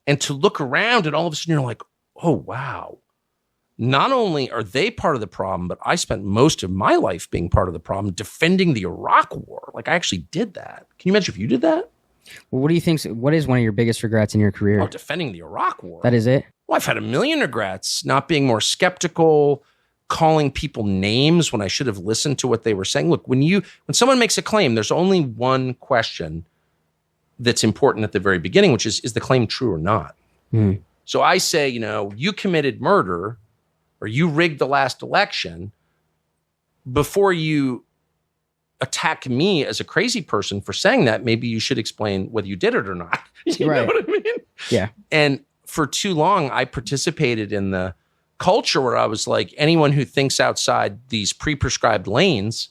and to look around and all of a sudden you're like, oh, wow. Not only are they part of the problem, but I spent most of my life being part of the problem, defending the Iraq war. Like, I actually did that. Can you imagine if you did that? Well, what do you think? What is one of your biggest regrets in your career? Oh, defending the Iraq war. That is it? Well, I've had a million regrets, not being more skeptical, calling people names when I should have listened to what they were saying. Look, when someone makes a claim, there's only one question that's important at the very beginning, which is the claim true or not? So I say, you committed murder, or you rigged the last election. Before you attack me as a crazy person for saying that, maybe you should explain whether you did it or not. You know what I mean? Yeah. And for too long, I participated in the culture where I was like, anyone who thinks outside these pre-prescribed lanes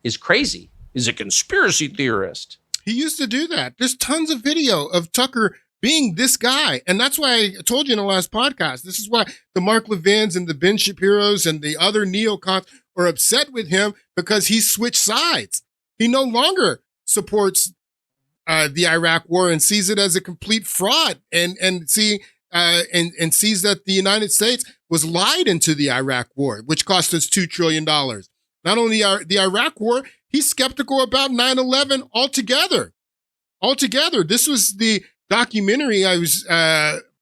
is crazy, is a conspiracy theorist. He used to do that. There's tons of video of Tucker being this guy. And that's why I told you in the last podcast, this is why the Mark Levins and the Ben Shapiros and the other neocons are upset with him, because he switched sides. He no longer supports the Iraq war and sees it as a complete fraud, and sees that the United States was lied into the Iraq war, which cost us $2 trillion. Not only the Iraq war, he's skeptical about 9/11 altogether. This was the documentary I was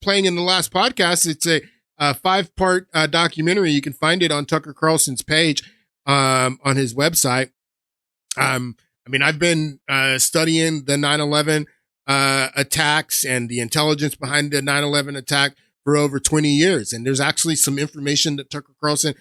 playing in the last podcast. It's a 5-part documentary. You can find it on Tucker Carlson's page on his website. I've been studying the 9/11 attacks and the intelligence behind the 9/11 attack for over 20 years. And there's actually some information that Tucker Carlson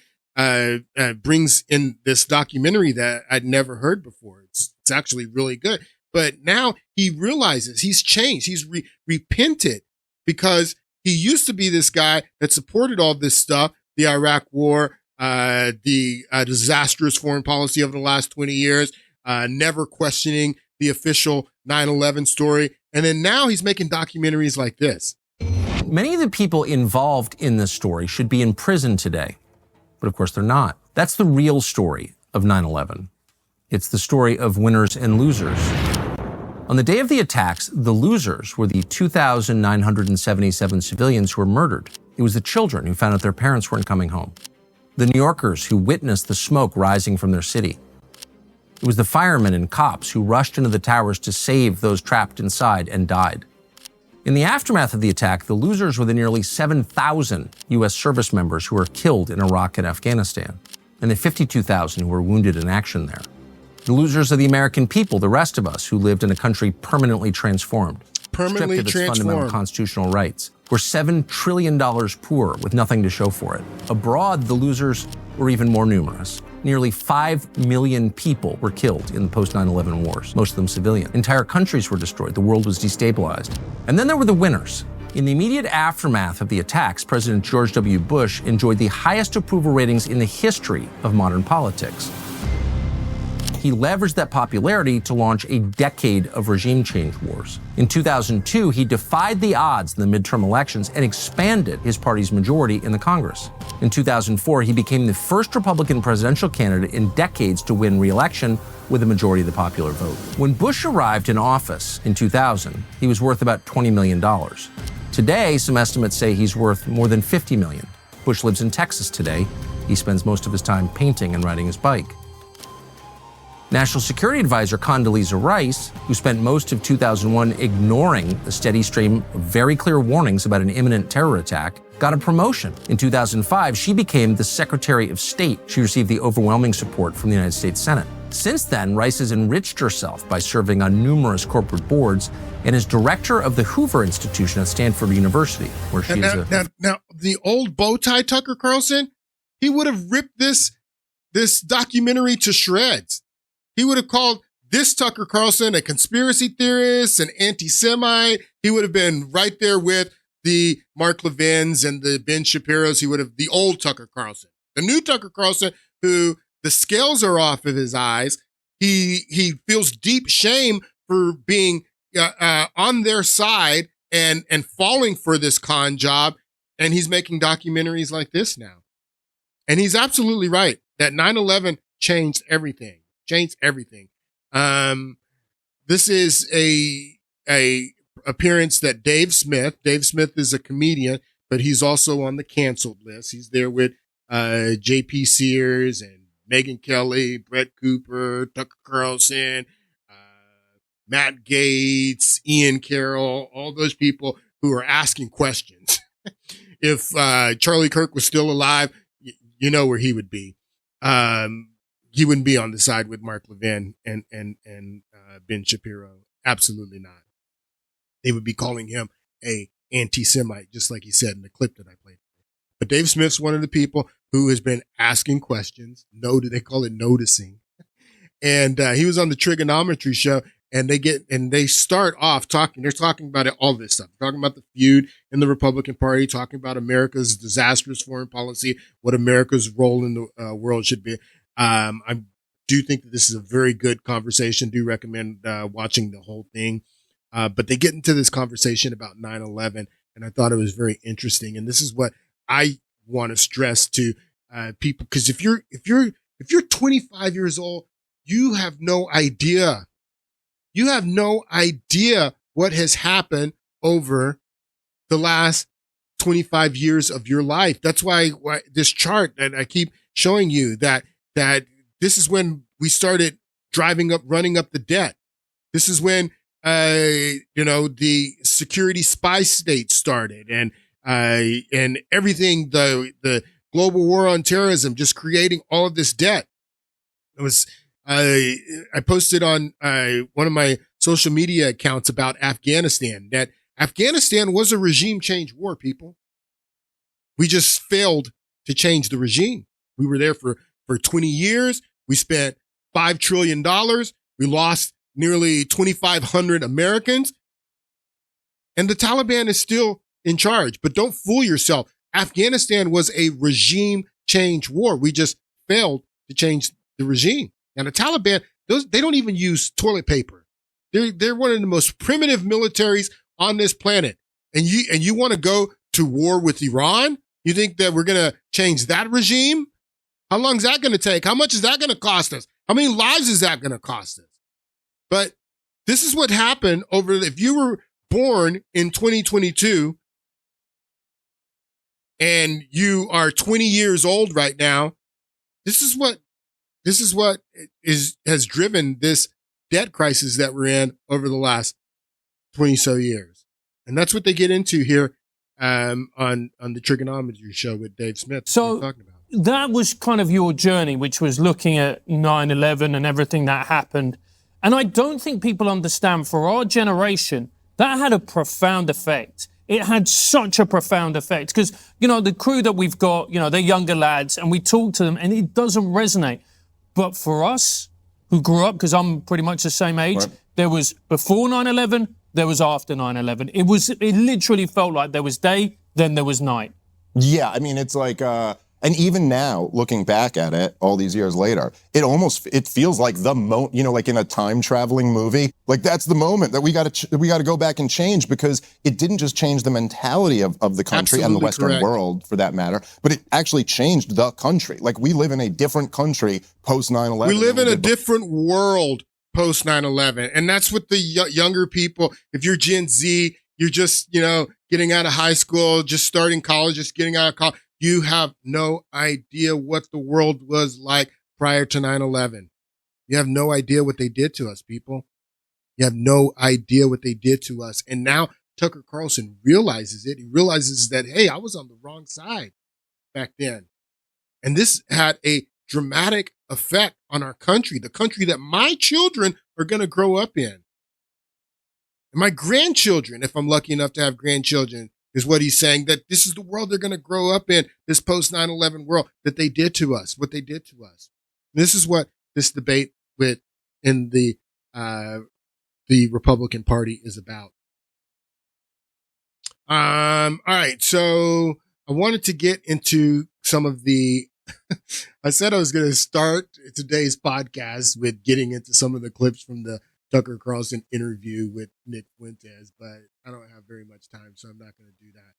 brings in this documentary that I'd never heard before. It's actually really good. But now he realizes he's changed. He's repented, because he used to be this guy that supported all this stuff, the Iraq war, the disastrous foreign policy over the last 20 years, never questioning the official 9/11 story. And then now he's making documentaries like this. Many of the people involved in this story should be in prison today, but of course they're not. That's the real story of 9/11. It's the story of winners and losers. On the day of the attacks, the losers were the 2,977 civilians who were murdered. It was the children who found out their parents weren't coming home. The New Yorkers who witnessed the smoke rising from their city. It was the firemen and cops who rushed into the towers to save those trapped inside and died. In the aftermath of the attack, the losers were the nearly 7,000 U.S. service members who were killed in Iraq and Afghanistan, and the 52,000 who were wounded in action there. The losers are the American people, the rest of us, who lived in a country permanently transformed, stripped of its fundamental constitutional rights. We're $7 trillion poor with nothing to show for it. Abroad, the losers were even more numerous. Nearly 5 million people were killed in the post-9/11 wars, most of them civilian. Entire countries were destroyed. The world was destabilized. And then there were the winners. In the immediate aftermath of the attacks, President George W. Bush enjoyed the highest approval ratings in the history of modern politics. He leveraged that popularity to launch a decade of regime change wars. In 2002, he defied the odds in the midterm elections and expanded his party's majority in the Congress. In 2004, he became the first Republican presidential candidate in decades to win re-election with a majority of the popular vote. When Bush arrived in office in 2000, he was worth about $20 million. Today, some estimates say he's worth more than $50 million. Bush lives in Texas today. He spends most of his time painting and riding his bike. National Security Advisor Condoleezza Rice, who spent most of 2001 ignoring a steady stream of very clear warnings about an imminent terror attack, got a promotion. In 2005, she became the Secretary of State. She received the overwhelming support from the United States Senate. Since then, Rice has enriched herself by serving on numerous corporate boards and is director of the Hoover Institution at Stanford University, where she is now, the old bow tie Tucker Carlson, he would have ripped this documentary to shreds. He would have called this Tucker Carlson a conspiracy theorist, an anti-Semite. He would have been right there with the Mark Levins and the Ben Shapiros. He would have the old Tucker Carlson. The new Tucker Carlson, who the scales are off of his eyes. He feels deep shame for being on their side and falling for this con job. And he's making documentaries like this now. And he's absolutely right that 9/11 changed everything. This is a appearance that Dave Smith is a comedian, but he's also on the canceled list. He's there with J.P. Sears and Megyn Kelly, Brett Cooper, Tucker Carlson, Matt Gaetz, Ian Carroll, all those people who are asking questions. If Charlie Kirk was still alive, you know where he would be. He wouldn't be on the side with Mark Levin and Ben Shapiro. Absolutely not. They would be calling him a anti-Semite, just like he said in the clip that I played. But Dave Smith's one of the people who has been asking questions. They call it noticing. And he was on the Trigonometry Show, and they start off talking. They're talking about all this stuff. Talking about the feud in the Republican Party, talking about America's disastrous foreign policy, what America's role in the world should be. I do think that this is a very good conversation. Do recommend watching the whole thing. But they get into this conversation about 9/11, and I thought it was very interesting. And this is what I want to stress to people, because if you're 25 years old, you have no idea. You have no idea what has happened over the last 25 years of your life. That's why this chart that I keep showing you, that this is when we started running up the debt. This is when, the security spy state started and everything, the global war on terrorism, just creating all of this debt. It was, I posted on one of my social media accounts about Afghanistan, that Afghanistan was a regime change war, people. We just failed to change the regime. We were there for 20 years. We spent $5 trillion. We lost nearly 2,500 Americans. And the Taliban is still in charge. But don't fool yourself. Afghanistan was a regime change war. We just failed to change the regime. Now, the Taliban, they don't even use toilet paper. They're one of the most primitive militaries on this planet. And you want to go to war with Iran? You think that we're going to change that regime? How long is that going to take? How much is that going to cost us? How many lives is that going to cost us? But this is what happened if you were born in 2022 and you are 20 years old right now, this is what has driven this debt crisis that we're in over the last 20 so years. And that's what they get into here on the Trigonometry Show with Dave Smith. So that was kind of your journey, which was looking at 9/11 and everything that happened. And I don't think people understand, for our generation, that had a profound effect. It had such a profound effect because, the crew that we've got, they're younger lads and we talk to them and it doesn't resonate. But for us who grew up, because I'm pretty much the same age, right. There was before 9/11, there was after 9/11. It literally felt like there was day, then there was night. Yeah, I mean, it's like And even now, looking back at it all these years later, it feels like like in a time traveling movie, like that's the moment that we got to go back and change, because it didn't just change the mentality of the country. Absolutely, and the Western world for that matter, but it actually changed the country. Like, we live in a different country post 9/11. We live in a different world post 9/11. And that's what the younger people, if you're Gen Z, you're just, getting out of high school, just starting college, just getting out of college. You have no idea what the world was like prior to 9/11. You have no idea what they did to us, people. You have no idea what they did to us. And now Tucker Carlson realizes it. He realizes that, hey, I was on the wrong side back then. And this had a dramatic effect on our country, the country that my children are going to grow up in. And my grandchildren, if I'm lucky enough to have grandchildren, is what he's saying, that this is the world they're going to grow up in, this post 9/11 world that they did to us, what they did to us. This is what this debate in the Republican Party is about. All right. So I wanted to get into some of the, I said I was going to start today's podcast with getting into some of the clips from the Tucker Carlson interview with Nick Fuentes, but I don't have very much time, so I'm not going to do that.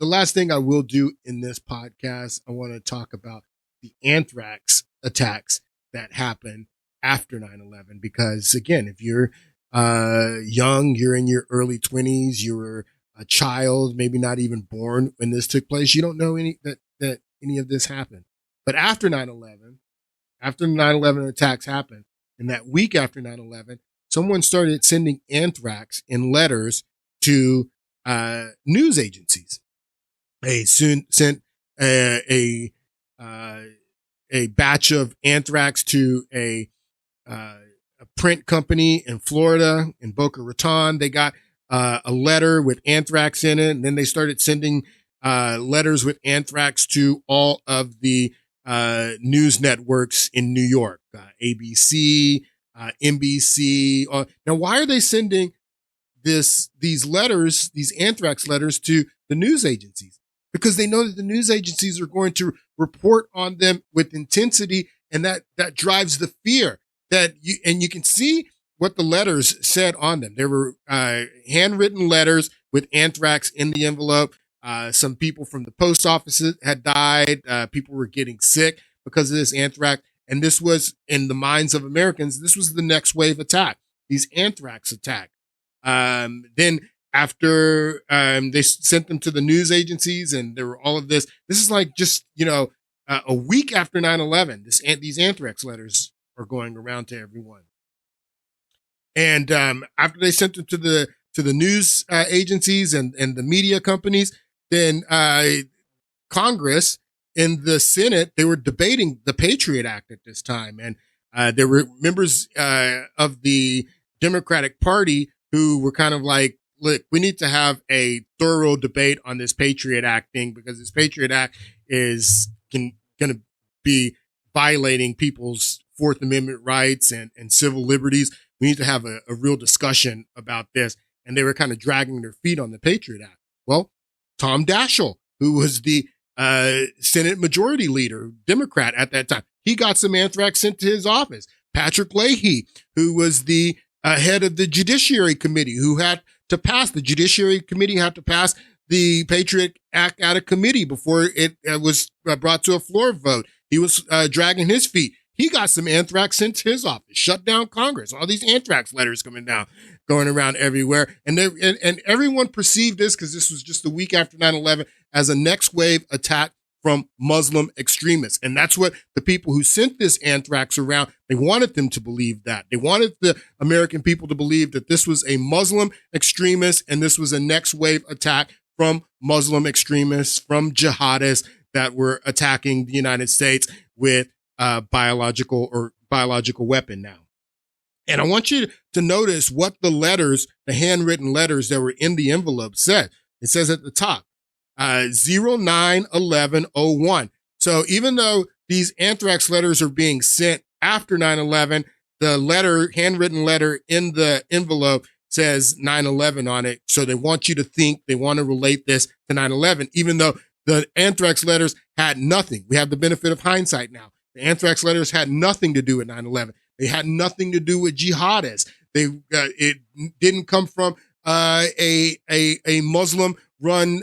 The last thing I will do in this podcast, I want to talk about the anthrax attacks that happened after 9/11, because again, if you're young, you're in your early 20s, you were a child, maybe not even born when this took place, you don't know that any of this happened. But after 9/11, after the 9/11 attacks happened, and that week after 9/11, someone started sending anthrax in letters to news agencies. They soon sent a batch of anthrax to a print company in Florida, in Boca Raton. They got a letter with anthrax in it, and then they started sending letters with anthrax to all of the news networks in New York, ABC, NBC. Now, why are they sending these letters, these anthrax letters, to the news agencies? Because they know that the news agencies are going to report on them with intensity, and that drives the fear and you can see what the letters said on them. There were handwritten letters with anthrax in the envelope. Some people from the post offices had died. People were getting sick because of this anthrax. And this was, in the minds of Americans, this was the next wave attack, these anthrax attacks. Then after they sent them to the news agencies, and there were all of this. This is like just, a week after 9/11, these anthrax letters are going around to everyone. And after they sent them to the news agencies and the media companies, then Congress and the Senate, they were debating the Patriot Act at this time. And there were members of the Democratic Party who were kind of like, look, we need to have a thorough debate on this Patriot Act thing, because this Patriot Act is going to be violating people's Fourth Amendment rights and civil liberties. We need to have a real discussion about this. And they were kind of dragging their feet on the Patriot Act. Well, Tom Daschle, who was the Senate Majority Leader, Democrat at that time, he got some anthrax sent to his office. Patrick Leahy, who was the head of the Judiciary Committee, who had to pass, the Judiciary Committee had to pass the Patriot Act out of committee before it was brought to a floor vote. He was dragging his feet. He got some anthrax sent to his office, shut down Congress, all these anthrax letters going around everywhere. And everyone perceived this, because this was just a week after 9/11, as a next wave attack from Muslim extremists. And that's what the people who sent this anthrax around, they wanted them to believe that. They wanted the American people to believe that this was a Muslim extremist, and this was a next wave attack from Muslim extremists, from jihadists that were attacking the United States with biological weapon now. And I want you to notice what the letters, the handwritten letters that were in the envelope said. It says at the top, 09/11/01. So even though these anthrax letters are being sent after 9/11, the handwritten letter in the envelope says 9/11 on it. So they want you to think, they want to relate this to 9/11, even though The anthrax letters had nothing. We have the benefit of hindsight now. The anthrax letters had nothing to do with 9/11. They had nothing to do with jihadists. It didn't come from a Muslim run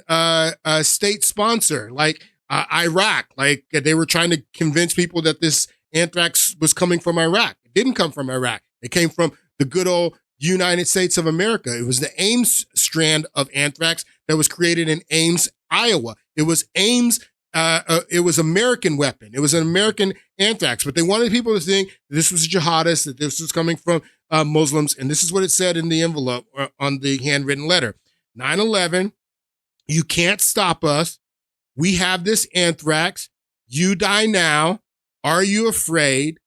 state sponsor like Iraq. Like they were trying to convince people that this anthrax was coming from Iraq. It didn't come from Iraq. It came from the good old United States of America. It was the Ames strand of anthrax that was created in Ames, Iowa. It was Ames. It was American weapon. It was an American anthrax, but they wanted people to think this was jihadist, that this was coming from Muslims. And this is what it said in the envelope on the handwritten letter. 9/11, you can't stop us. We have this anthrax. You die now. Are you afraid?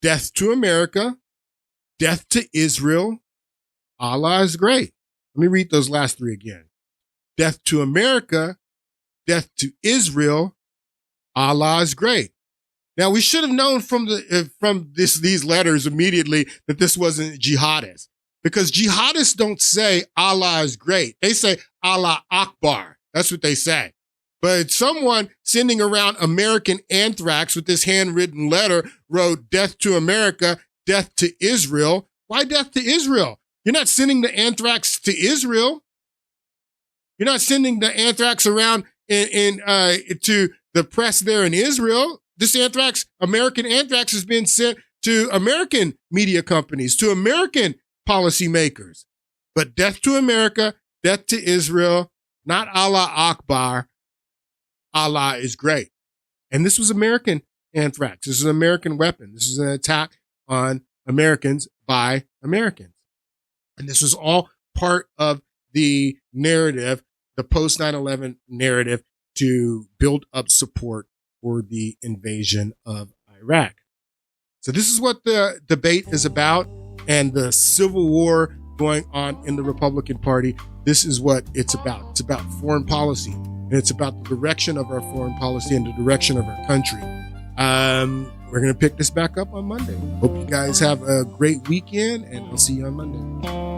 Death to America. Death to Israel. Allah is great. Let me read those last three again. Death to America. Death to Israel. Allah is great. Now we should have known from these letters immediately that this wasn't jihadist, because jihadists don't say Allah is great. They say Allah Akbar. That's what they say. But someone sending around American anthrax with this handwritten letter wrote death to America, death to Israel. Why death to Israel? You're not sending the anthrax to Israel. You're not sending the anthrax around to the press there in Israel. This anthrax, American anthrax, has been sent to American media companies, to American policymakers. But death to America, death to Israel, not Allah Akbar. Allah is great. And this was American anthrax. This is an American weapon. This is an attack on Americans by Americans. And this was all part of the narrative, the post 9/11 narrative, to build up support for the invasion of Iraq. So this is what the debate is about, and the civil war going on in the Republican Party. This is what it's about. It's about foreign policy, and it's about the direction of our foreign policy and the direction of our country. We're going to pick this back up on Monday. Hope you guys have a great weekend, and I'll see you on Monday.